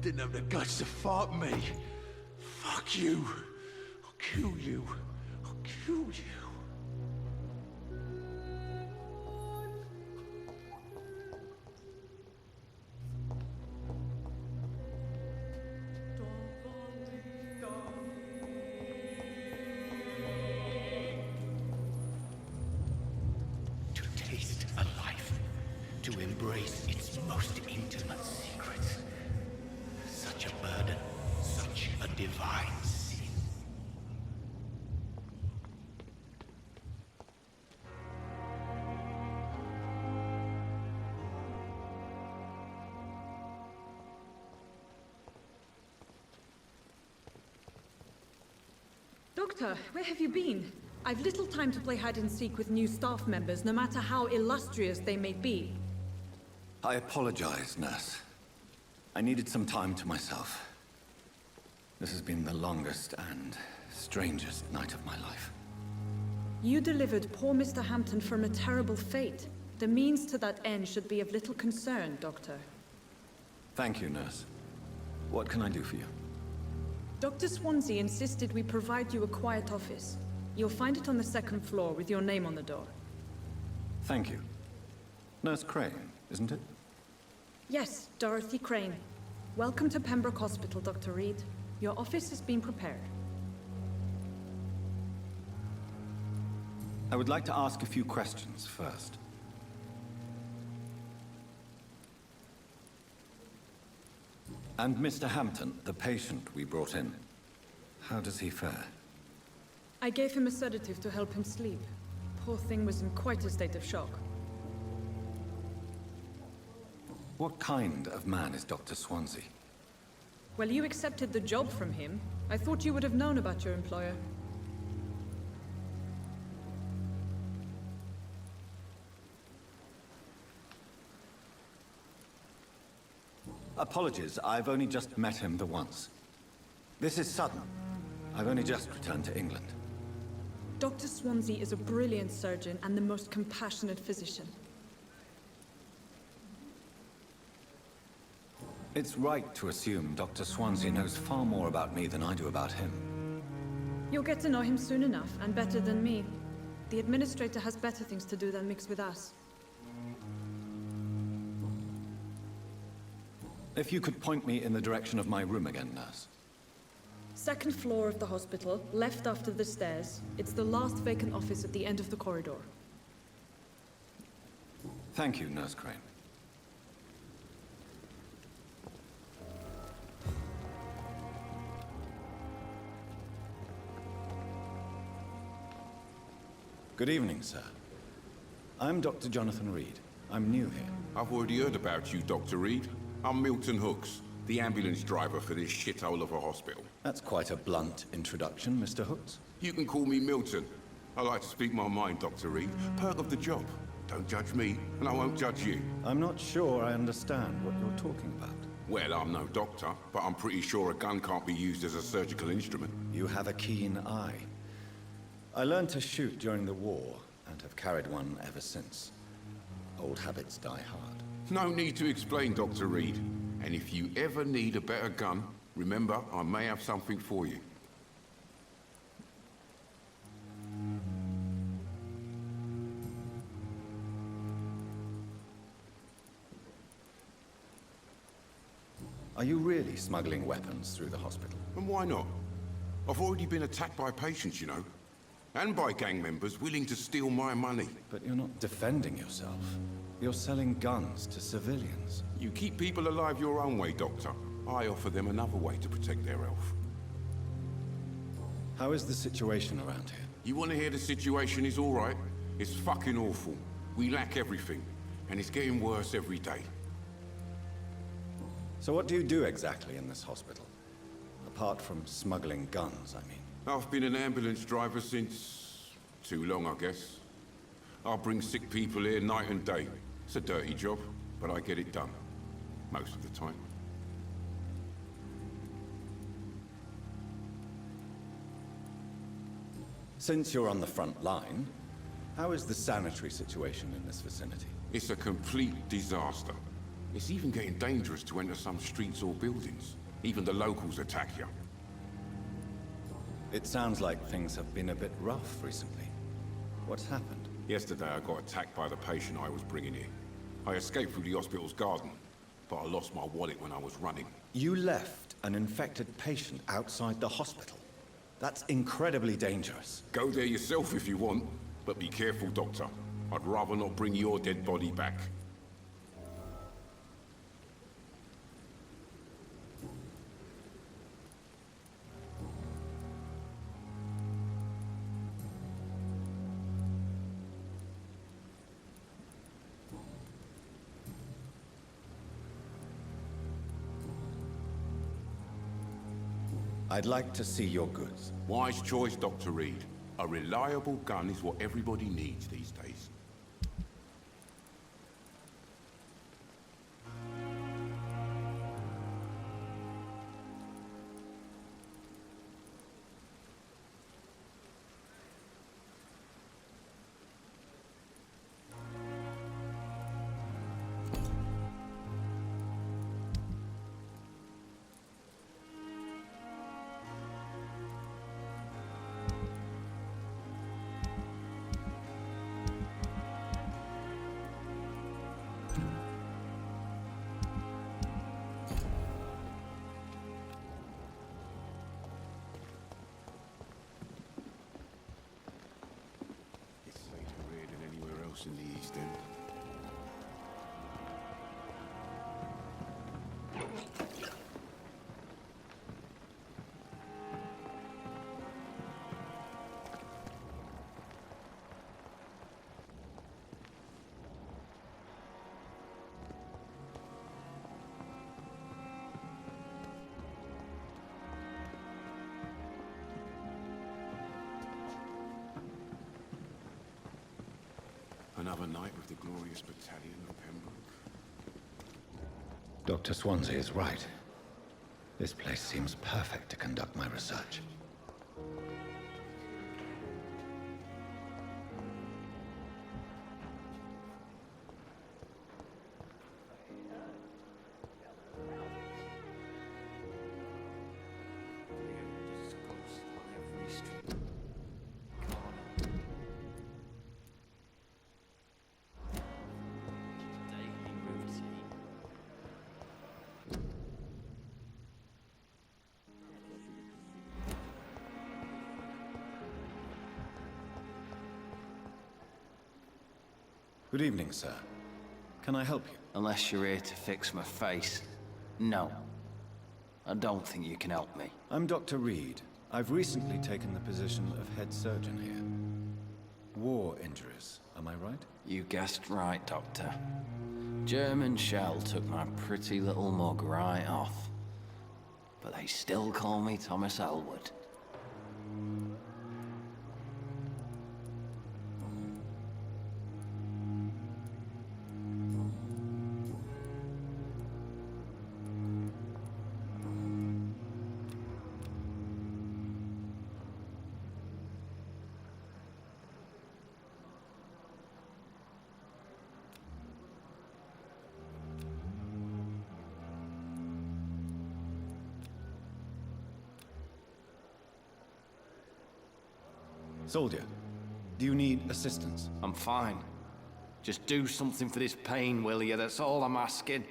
Didn't have the guts to fight me. Fuck you. I'll kill you. I'll kill you. To taste a life, to embrace its most intimate secrets. Such a burden, such a divine sin. Doctor, where have you been? I've little time to play hide and seek with new staff members, no matter how illustrious they may be. I apologize, nurse. I needed some time to myself. This has been the longest and strangest night of my life. You delivered poor Mr. Hampton from a terrible fate. The means to that end should be of little concern, Doctor. Thank you, nurse. What can I do for you? Dr. Swansea insisted we provide you a quiet office. You'll find it on the second floor with your name on the door. Thank you. Nurse Crane, isn't it? Yes, Dorothy Crane. Welcome to Pembroke Hospital, Dr. Reed. Your office has been prepared. I would like to ask a few questions first. And Mr. Hampton, the patient we brought in, how does he fare? I gave him a sedative to help him sleep. Poor thing was in quite a state of shock. What kind of man is Dr. Swansea? Well, you accepted the job from him. I thought you would have known about your employer. Apologies, I've only just met him the once. This is sudden. I've only just returned to England. Dr. Swansea is a brilliant surgeon and the most compassionate physician. It's right to assume Dr. Swansea knows far more about me than I do about him. You'll get to know him soon enough, and better than me. The administrator has better things to do than mix with us. If you could point me in the direction of my room again, nurse. Second floor of the hospital, left after the stairs. It's the last vacant office at the end of the corridor. Thank you, Nurse Crane. Good evening, sir. I'm Dr. Jonathan Reed. I'm new here. I've already heard about you, Dr. Reed. I'm Milton Hooks, the ambulance driver for this shithole of a hospital. That's quite a blunt introduction, Mr. Hooks. You can call me Milton. I like to speak my mind, Dr. Reed. Perk of the job. Don't judge me, and I won't judge you. I'm not sure I understand what you're talking about. Well, I'm no doctor, but I'm pretty sure a gun can't be used as a surgical instrument. You have a keen eye. I learned to shoot during the war, and have carried one ever since. Old habits die hard. No need to explain, Dr. Reed. And if you ever need a better gun, remember, I may have something for you. Are you really smuggling weapons through the hospital? And why not? I've already been attacked by patients, you know. And by gang members willing to steal my money. But you're not defending yourself. You're selling guns to civilians. You keep people alive your own way, Doctor. I offer them another way to protect their health. How is the situation around here? You want to hear the situation is all right? It's fucking awful. We lack everything. And it's getting worse every day. So what do you do exactly in this hospital? Apart from smuggling guns, I mean. I've been an ambulance driver since... too long, I guess. I bring sick people here night and day. It's a dirty job, but I get it done. Most of the time. Since you're on the front line, how is the sanitary situation in this vicinity? It's a complete disaster. It's even getting dangerous to enter some streets or buildings. Even the locals attack you. It sounds like things have been a bit rough recently. What's happened? Yesterday I got attacked by the patient I was bringing in. I escaped through the hospital's garden, but I lost my wallet when I was running. You left an infected patient outside the hospital. That's incredibly dangerous. Go there yourself if you want, but be careful, Doctor. I'd rather not bring your dead body back. I'd like to see your goods. Wise choice, Dr. Reed. A reliable gun is what everybody needs these days. In the East End. Another night with the glorious battalion of Pembroke. Dr. Swansea is right. This place seems perfect to conduct my research. Good evening, sir. Can I help you? Unless you're here to fix my face. No. I don't think you can help me. I'm Dr. Reed. I've recently taken the position of head surgeon here. War injuries, am I right? You guessed right, Doctor. German shell took my pretty little mug right off. But they still call me Thomas Elwood. Soldier, do you need assistance? I'm fine. Just do something for this pain, will you? That's all I'm asking.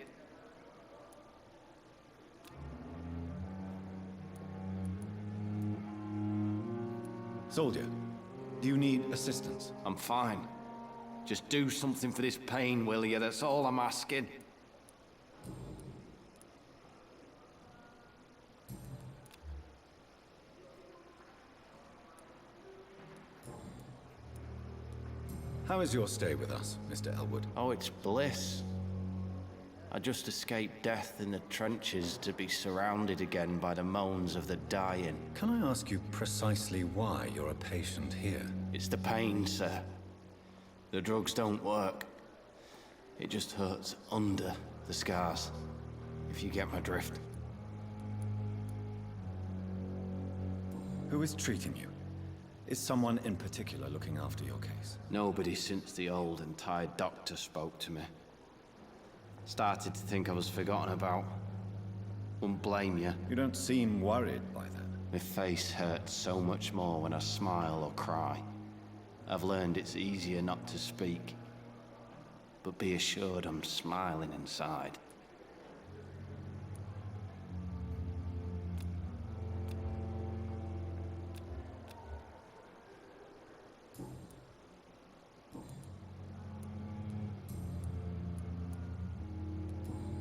Soldier, do you need assistance? I'm fine. Just do something for this pain, will you? That's all I'm asking. How is your stay with us, Mr. Elwood? Oh, it's bliss. I just escaped death in the trenches to be surrounded again by the moans of the dying. Can I ask you precisely why you're a patient here? It's the pain, sir. The drugs don't work. It just hurts under the scars, if you get my drift. Who is treating you? Is someone in particular looking after your case? Nobody since the old and tired doctor spoke to me. Started to think I was forgotten about. Wouldn't blame you. You don't seem worried by that. My face hurts so much more when I smile or cry. I've learned it's easier not to speak. But be assured I'm smiling inside.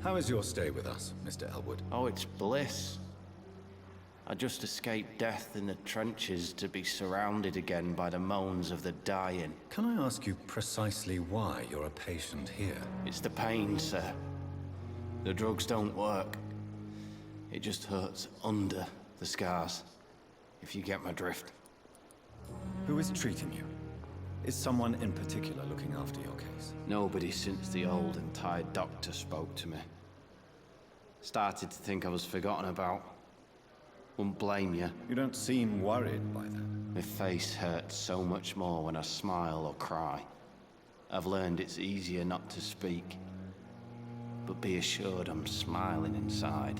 How is your stay with us, Mr. Elwood? Oh, it's bliss. I just escaped death in the trenches to be surrounded again by the moans of the dying. Can I ask you precisely why you're a patient here? It's the pain, sir. The drugs don't work. It just hurts under the scars, if you get my drift. Who is treating you? Is someone in particular looking after your case? Nobody since the old and tired doctor spoke to me. Started to think I was forgotten about. Wouldn't blame you. You don't seem worried by that. My face hurts so much more when I smile or cry. I've learned it's easier not to speak. But be assured I'm smiling inside.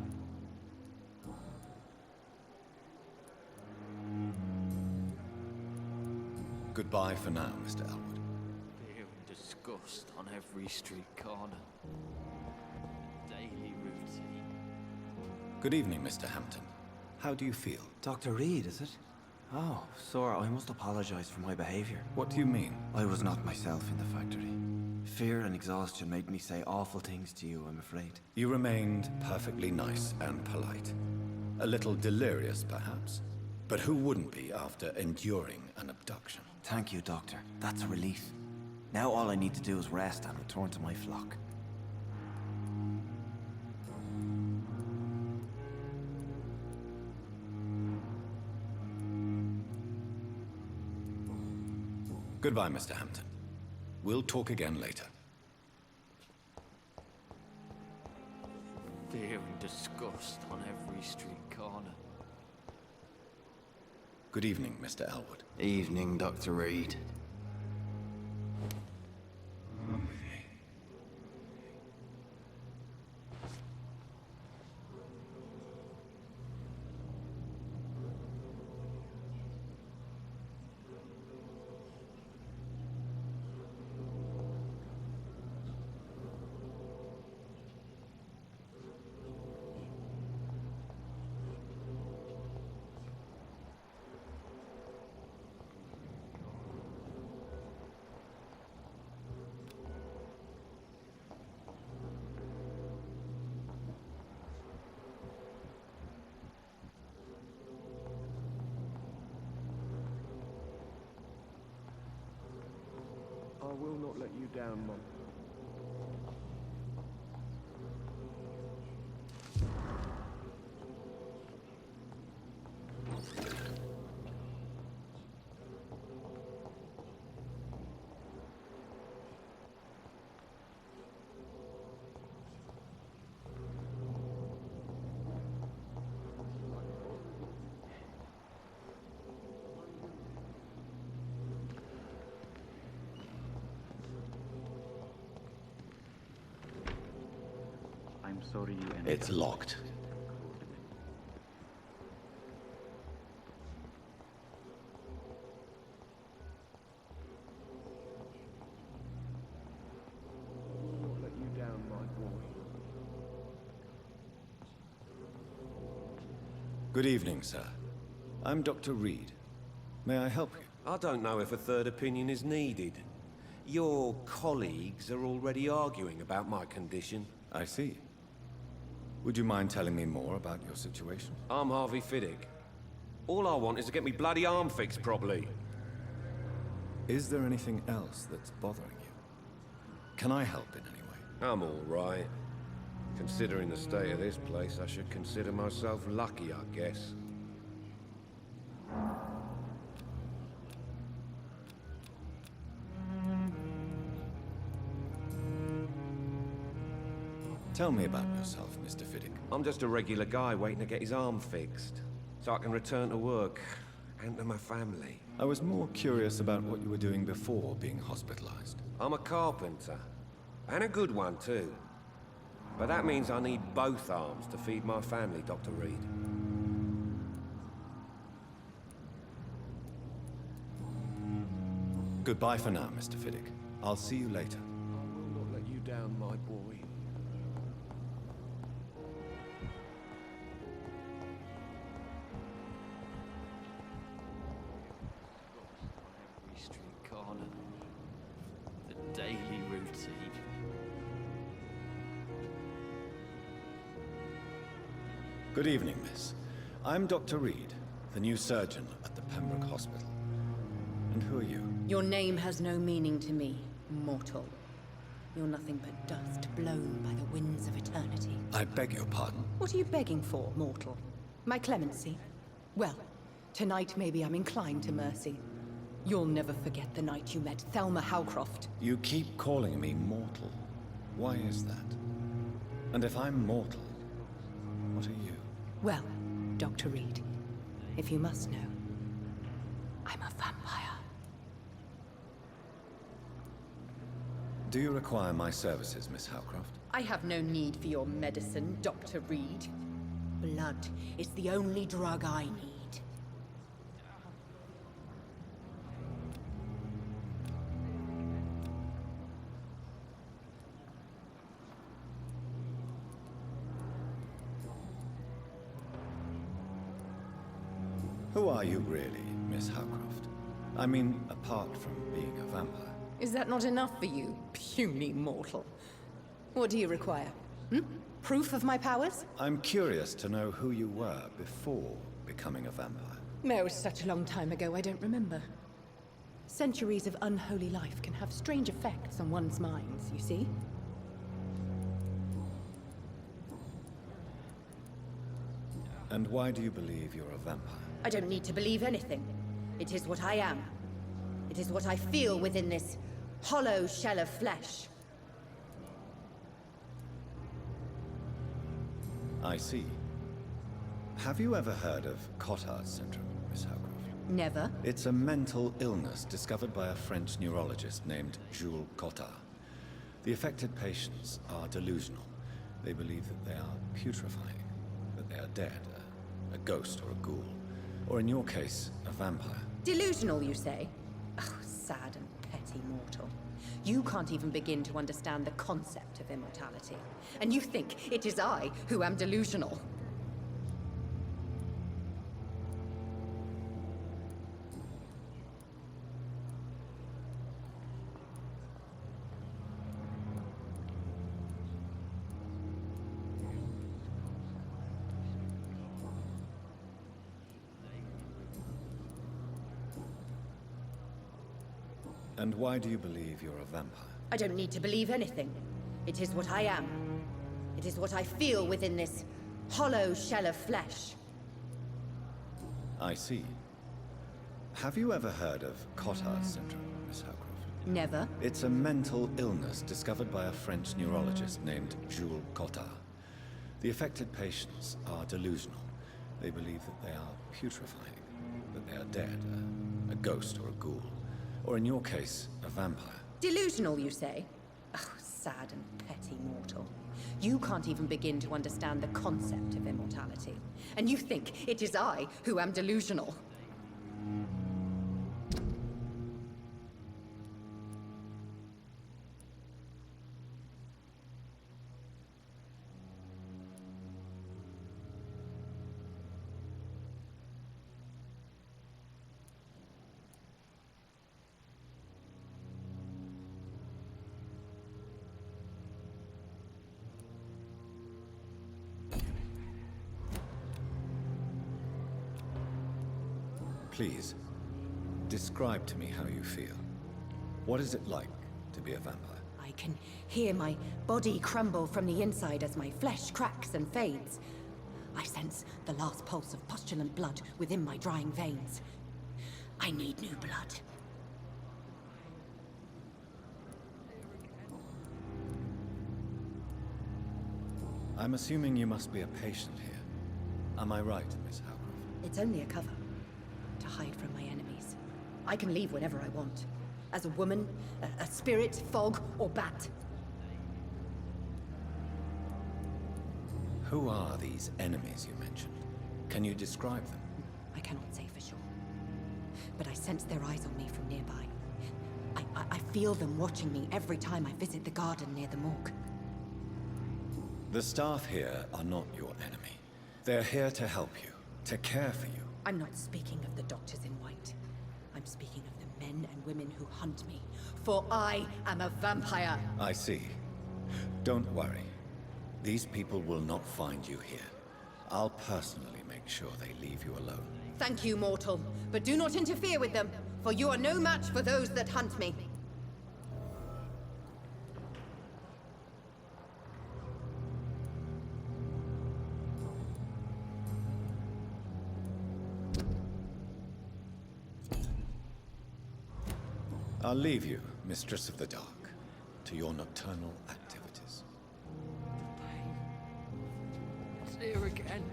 Goodbye for now, Mr. Elwood. Fear and disgust on every street corner. Daily routine. Good evening, Mr. Hampton. How do you feel? Dr. Reed, is it? Oh, sir, I must apologize for my behavior. What do you mean? I was not myself in the factory. Fear and exhaustion made me say awful things to you, I'm afraid. You remained perfectly nice and polite. A little delirious, perhaps. But who wouldn't be after enduring an abduction? Thank you, Doctor. That's a relief. Now all I need to do is rest and return to my flock. Goodbye, Mr. Hampton. We'll talk again later. Fear and disgust on every street corner. Good evening, Mr. Elwood. Evening, Dr. Reed. I will not let you down, Mum. I'm sorry you ended It's locked. I will not let you down, my boy. Good evening, sir. I'm Dr. Reed. May I help you? I don't know if a third opinion is needed. Your colleagues are already arguing about my condition. I see. Would you mind telling me more about your situation? I'm Harvey Fiddick. All I want is to get me bloody arm fixed properly. Is there anything else that's bothering you? Can I help in any way? I'm all right. Considering the state of this place, I should consider myself lucky, I guess. Tell me about yourself, Mr. Fiddick. I'm just a regular guy waiting to get his arm fixed, so I can return to work and to my family. I was more curious about what you were doing before being hospitalized. I'm a carpenter, and a good one too. But that means I need both arms to feed my family, Dr. Reed. Goodbye for now, Mr. Fiddick. I'll see you later. I will not let you down, my boy. Every street corner. The daily routine. Good evening, miss. I'm Dr. Reed, the new surgeon at the Pembroke Hospital. And who are you? Your name has no meaning to me, mortal. You're nothing but dust blown by the winds of eternity. I beg your pardon. What are you begging for, mortal? My clemency? Well, tonight maybe I'm inclined to mercy. You'll never forget the night you met Thelma Howcroft. You keep calling me mortal. Why is that? And if I'm mortal, what are you? Well, Dr. Reed, if you must know, I'm a vampire. Do you require my services, Miss Howcroft? I have no need for your medicine, Dr. Reed. Blood is the only drug I need. Who are you really, Miss Howcroft? I mean, apart from being a vampire. Is that not enough for you, puny mortal? What do you require? Proof of my powers? I'm curious to know who you were before becoming a vampire. It was such a long time ago, I don't remember. Centuries of unholy life can have strange effects on one's minds, you see? And why do you believe you're a vampire? I don't need to believe anything. It is what I am. It is what I feel within this hollow shell of flesh. I see. Have you ever heard of Cotard's syndrome, Miss Howcroft? Never. It's a mental illness discovered by a French neurologist named Jules Cotard. The affected patients are delusional. They believe that they are putrefying, that they are dead, a ghost or a ghoul, or in your case, a vampire. Delusional, you say? Oh, sad and petty mortal. You can't even begin to understand the concept of immortality. And you think it is I who am delusional. And why do you believe you're a vampire? I don't need to believe anything. It is what I am. It is what I feel within this hollow shell of flesh. I see. Have you ever heard of Cotard's syndrome, Miss Howcroft? Never. It's a mental illness discovered by a French neurologist named Jules Cotard. The affected patients are delusional. They believe that they are putrefying, that they are dead, a ghost or a ghoul, or in your case, a vampire. Delusional, you say? Oh, sad and petty mortal. You can't even begin to understand the concept of immortality. And you think it is I who am delusional. Please, describe to me how you feel. What is it like to be a vampire? I can hear my body crumble from the inside as my flesh cracks and fades. I sense the last pulse of postulant blood within my drying veins. I need new blood. I'm assuming you must be a patient here. Am I right, Miss Howcroft? It's only a cover. To hide from my enemies. I can leave whenever I want. As a woman, a spirit, fog, or bat. Who are these enemies you mentioned? Can you describe them? I cannot say for sure. But I sense their eyes on me from nearby. I feel them watching me every time I visit the garden near the morgue. The staff here are not your enemy. They're here to help you, to care for you. I'm not speaking of the doctors in white. I'm speaking of the men and women who hunt me. For I am a vampire. I see. Don't worry. These people will not find you here. I'll personally make sure they leave you alone. Thank you, mortal. But do not interfere with them, for you are no match for those that hunt me. I'll leave you, Mistress of the Dark, to your nocturnal activities. It's here again.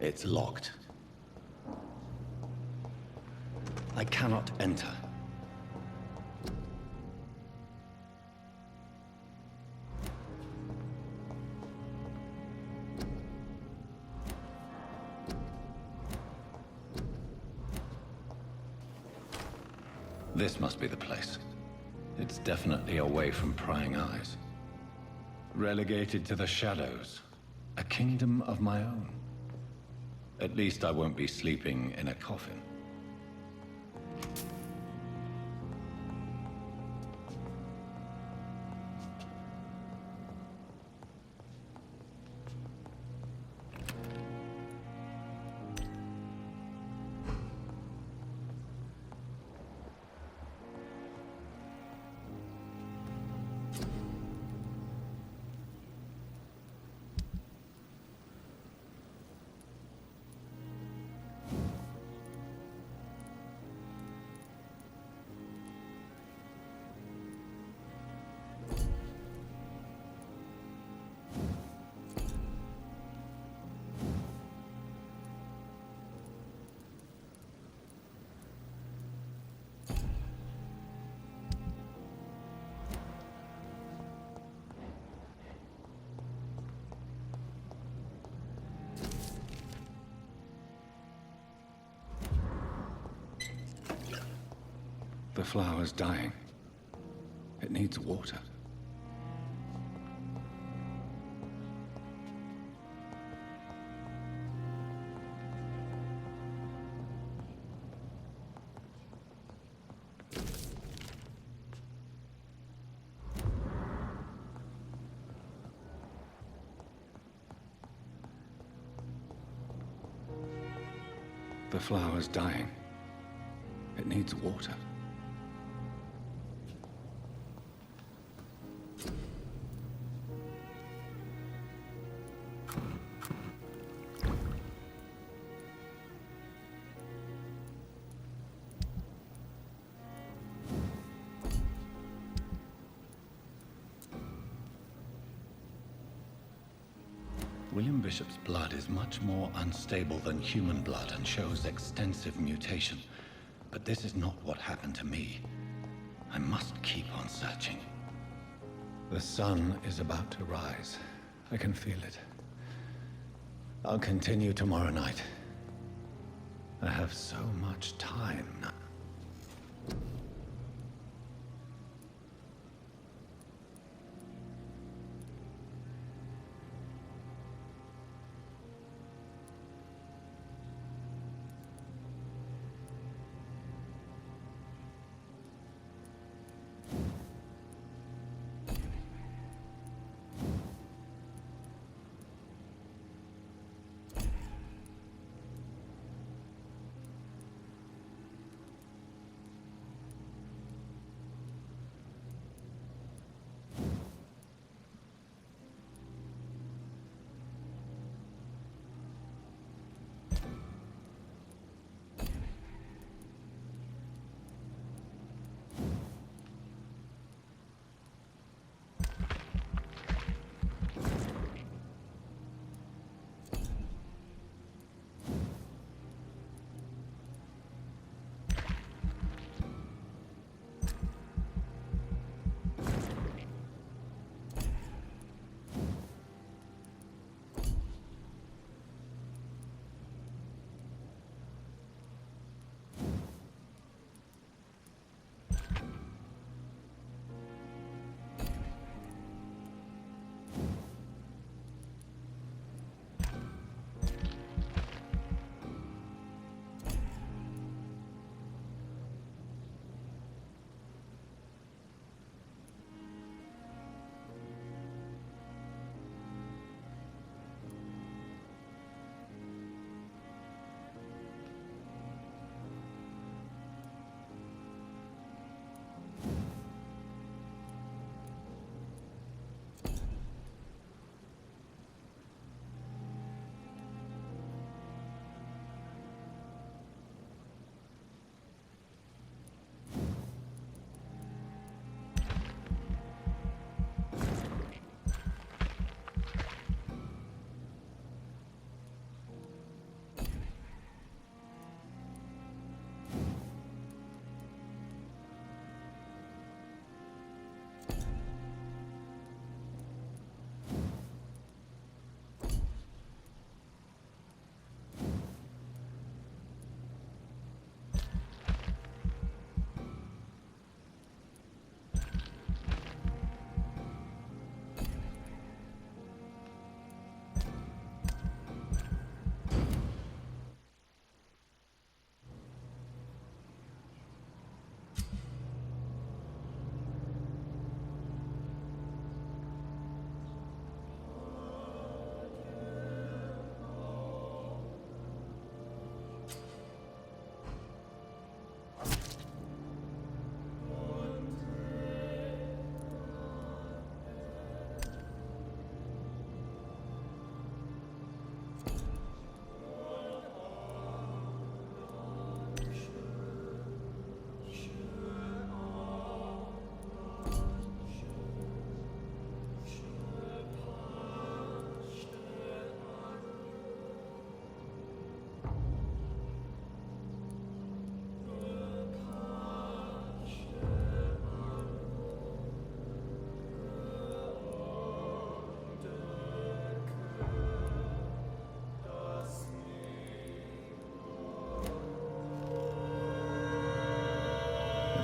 It's locked. I cannot enter. This must be the place. It's definitely away from prying eyes. Relegated to the shadows. A kingdom of my own. At least I won't be sleeping in a coffin. The flower's dying. It needs water. The flower's dying. It needs water. William Bishop's blood is much more unstable than human blood and shows extensive mutation. But this is not what happened to me. I must keep on searching. The sun is about to rise. I can feel it. I'll continue tomorrow night. I have so much time now.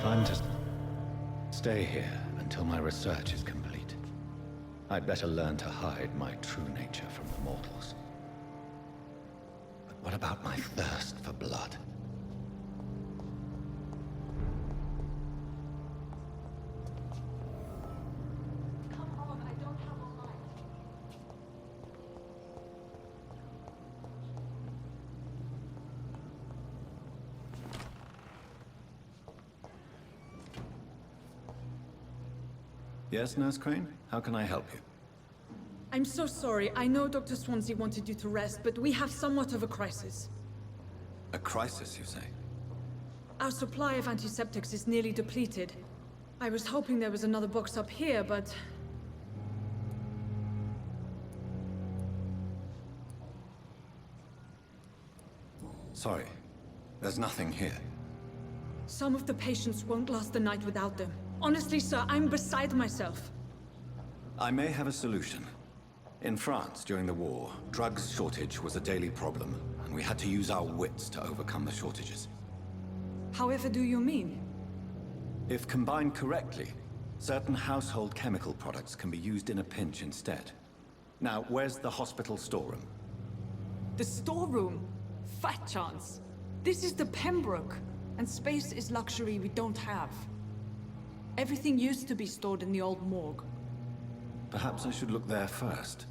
I'm to stay here until my research is complete, I'd better learn to hide my true nature from the mortals. But what about my thirst for blood? Yes, Nurse Crane? How can I help you? I'm so sorry. I know Dr. Swansea wanted you to rest, but we have somewhat of a crisis. A crisis, you say? Our supply of antiseptics is nearly depleted. I was hoping there was another box up here, but... Sorry. There's nothing here. Some of the patients won't last the night without them. Honestly, sir, I'm beside myself. I may have a solution. In France, during the war, drugs shortage was a daily problem, and we had to use our wits to overcome the shortages. However do you mean? If combined correctly, certain household chemical products can be used in a pinch instead. Now, where's the hospital storeroom? The storeroom? Fat chance. This is the Pembroke, and space is luxury we don't have. Everything used to be stored in the old morgue. Perhaps I should look there first.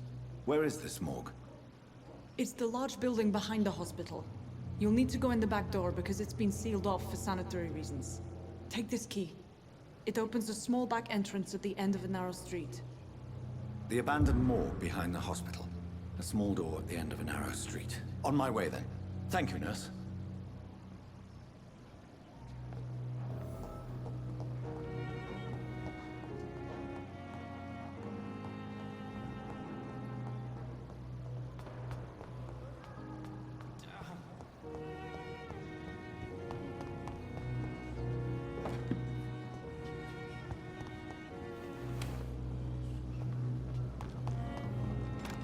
Where is this morgue? It's the large building behind the hospital. You'll need to go in the back door because it's been sealed off for sanitary reasons. Take this key. It opens a small back entrance at the end of a narrow street. The abandoned morgue behind the hospital. A small door at the end of a narrow street. On my way then. Thank you, nurse.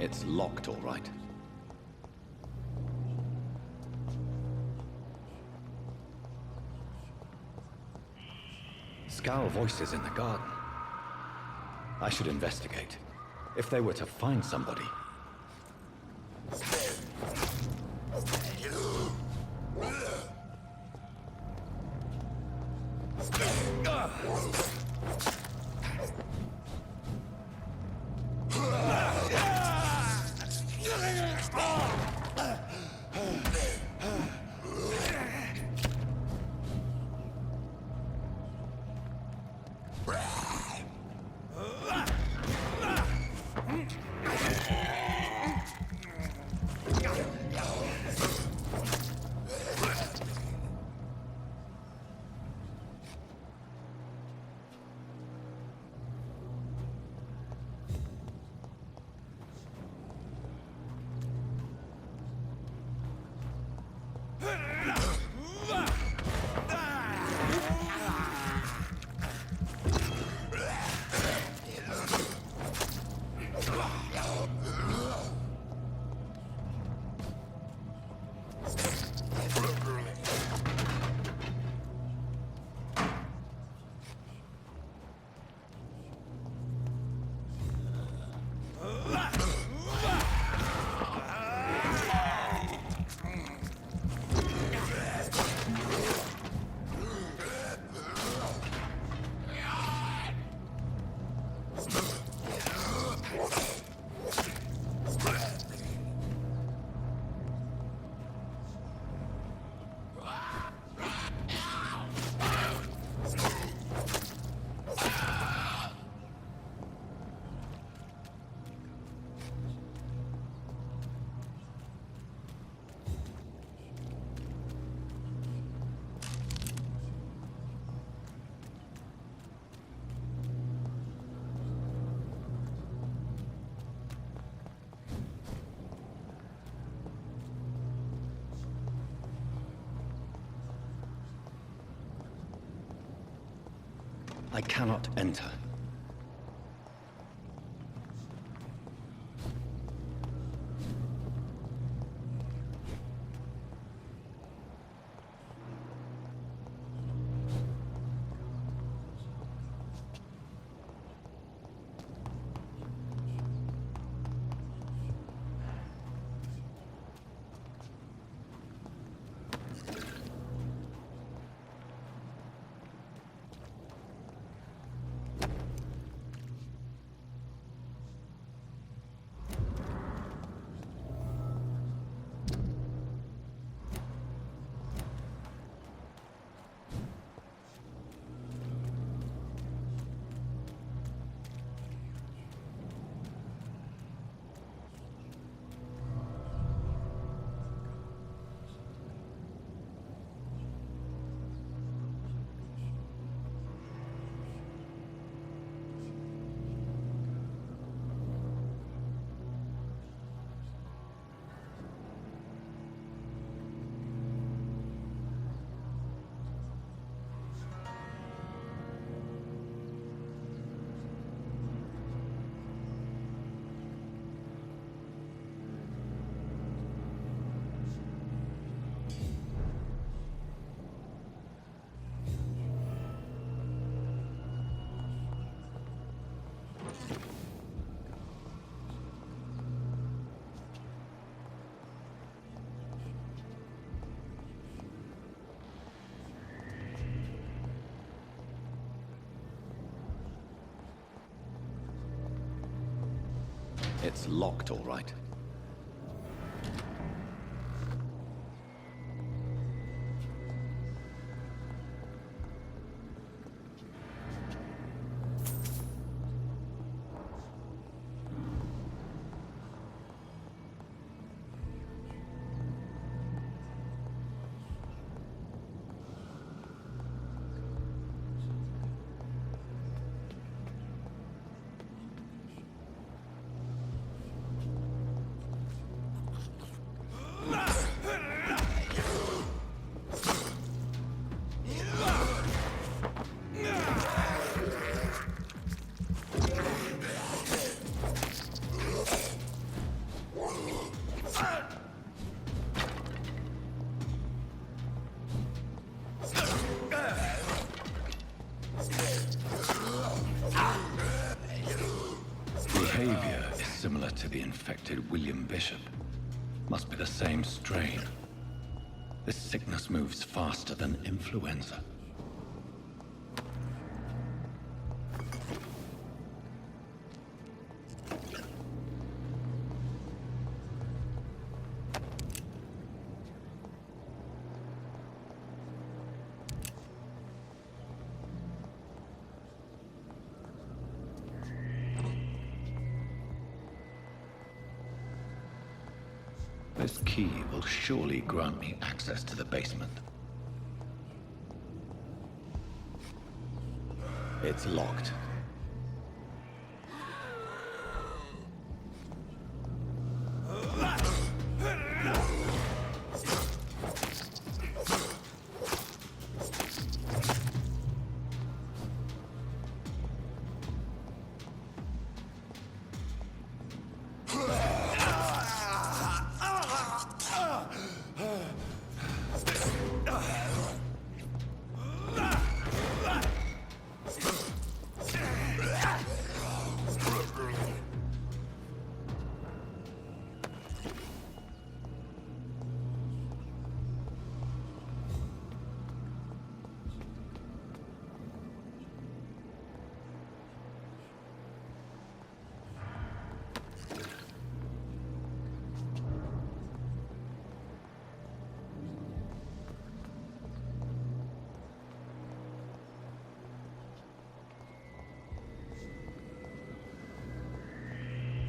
It's locked, all right. Scowl voices in the garden. I should investigate. If they were to find somebody. I cannot enter. It's locked, all right. Behavior is similar to the infected William Bishop. Must be the same strain. This sickness moves faster than influenza. This key will surely grant me access to the basement. It's locked.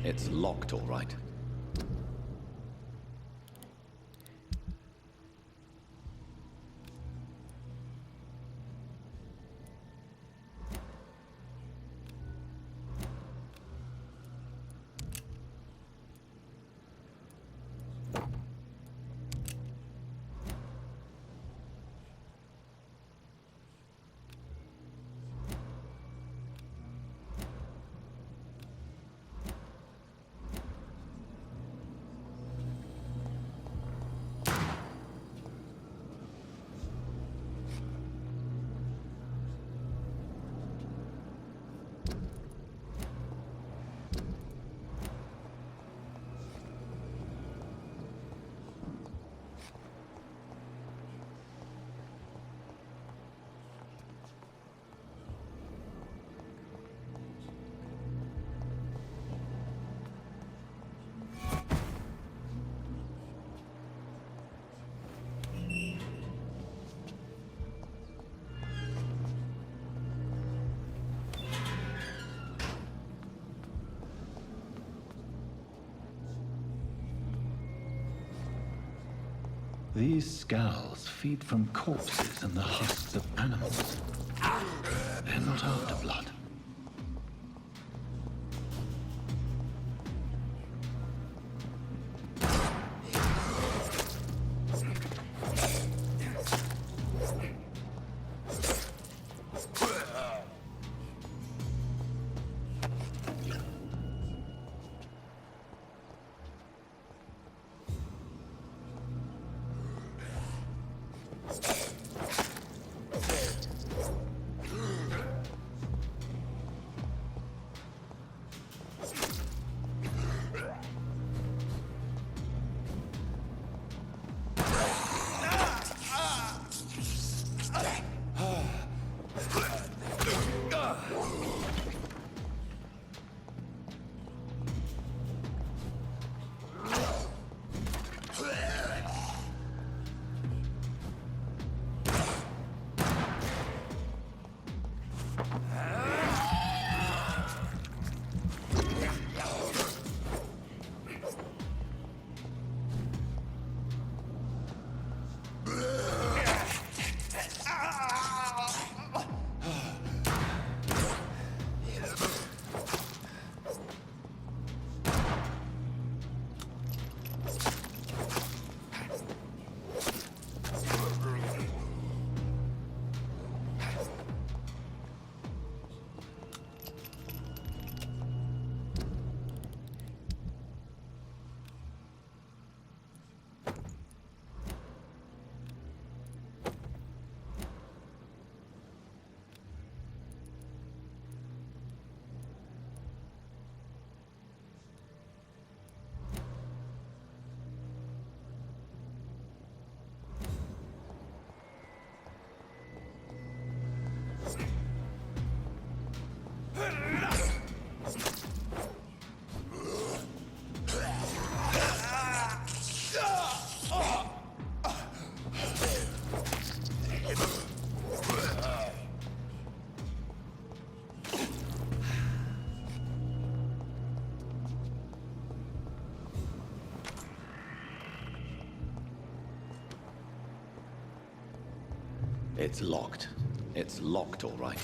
It's locked, all right. These skulls feed from corpses and the husks of animals. They're not after blood. It's locked. It's locked, all right.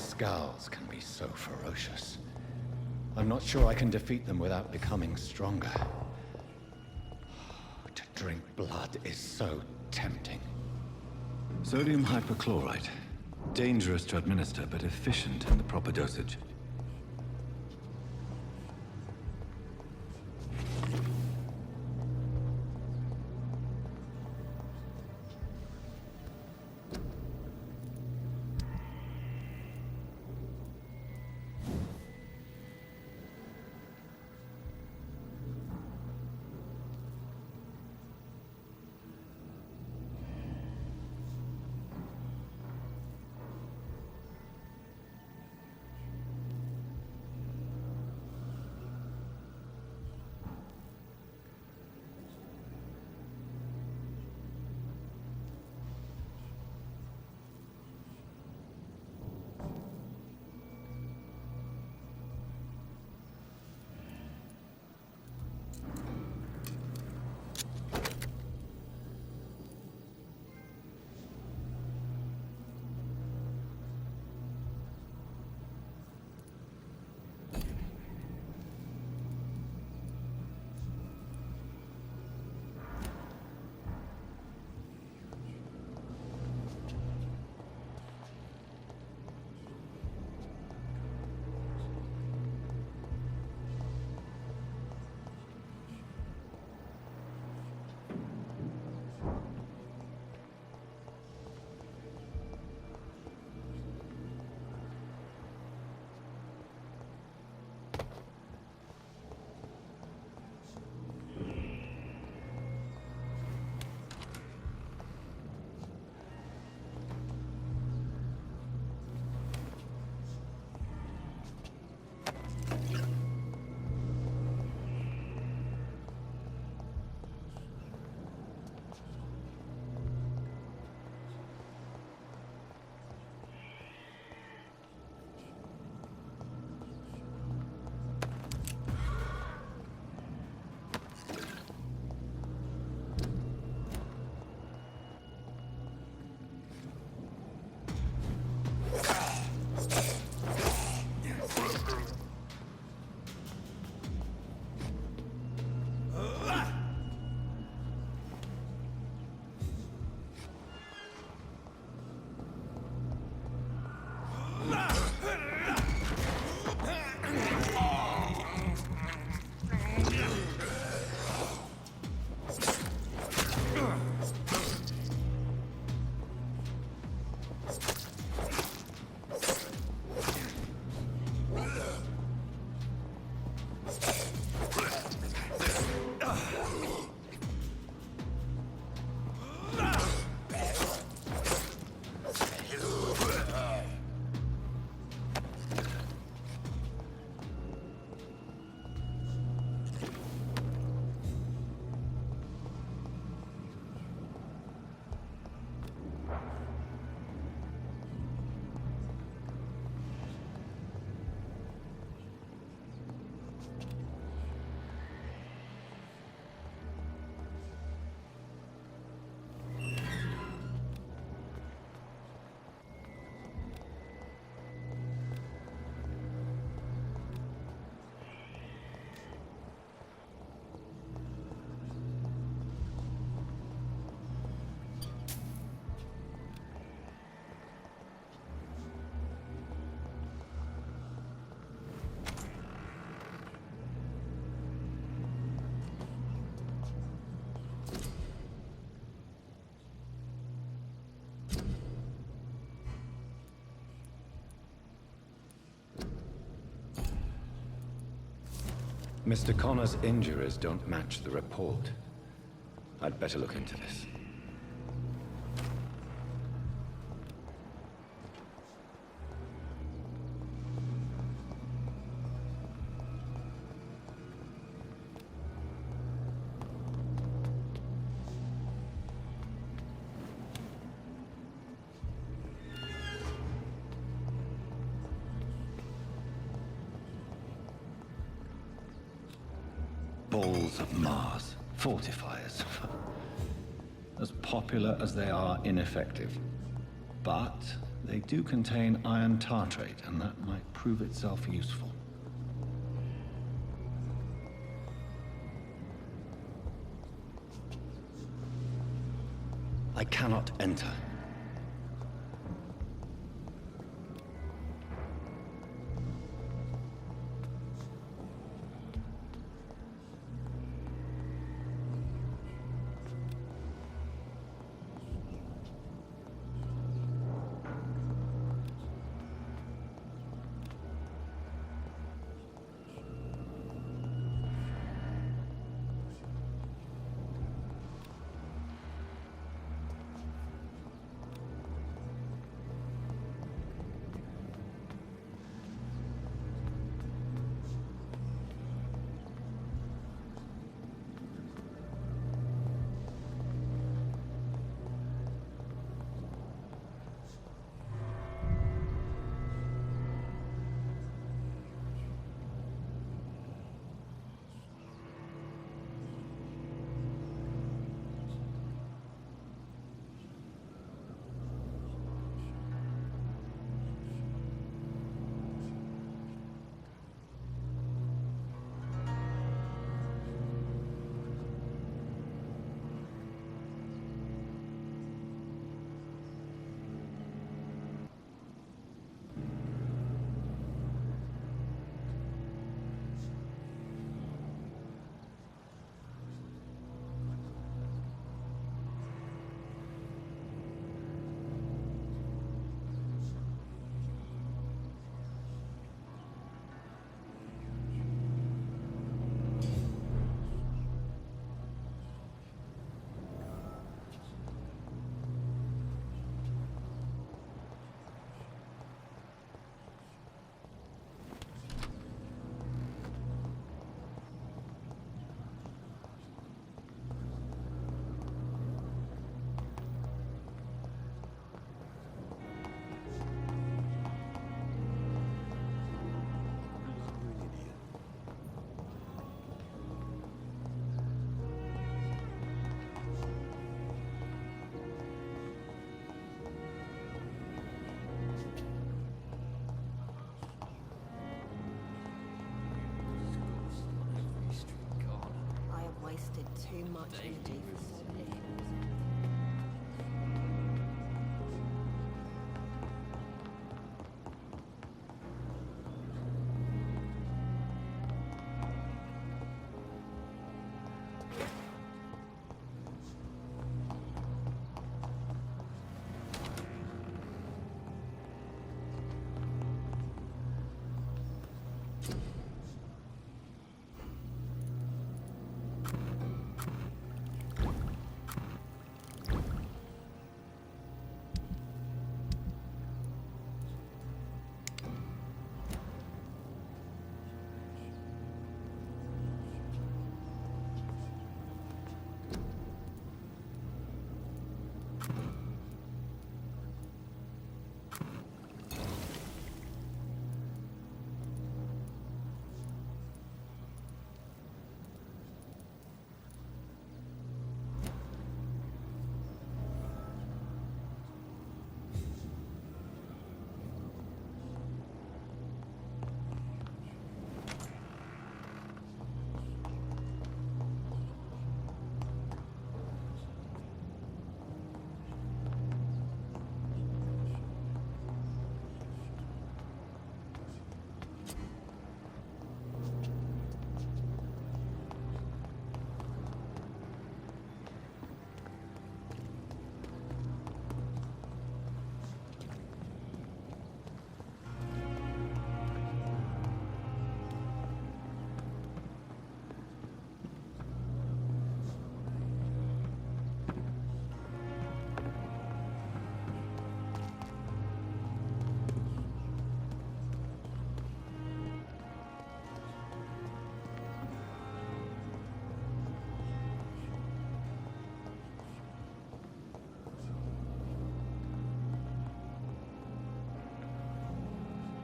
scowls can be so ferocious. I'm not sure I can defeat them without becoming stronger. To drink blood is so tempting. Sodium hypochlorite. Dangerous to administer, but efficient in the proper dosage. Mr. Connor's injuries don't match the report. I'd better look into this. Balls of Mars. Fortifiers. As popular as they are ineffective. But they do contain iron tartrate, and that might prove itself useful. I cannot enter. Wasted too much energy for so little.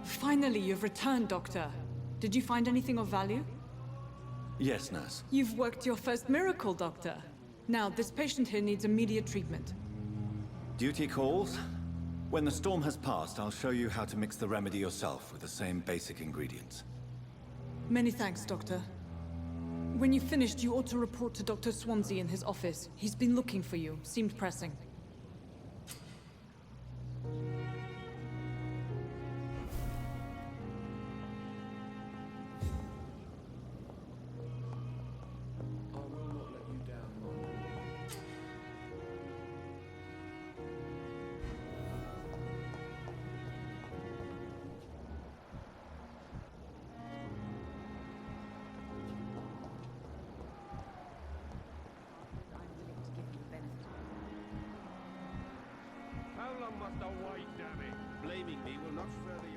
Finally, you've returned, Doctor. Did you find anything of value? Yes, nurse. You've worked your first miracle, Doctor. Now, this patient here needs immediate treatment. Duty calls. When the storm has passed, I'll show you how to mix the remedy yourself with the same basic ingredients. Many thanks, Doctor. When you've finished, you ought to report to Dr. Swansea in his office. He's been looking for you. Seemed pressing. How long must I wait, damn it? Blaming me will not further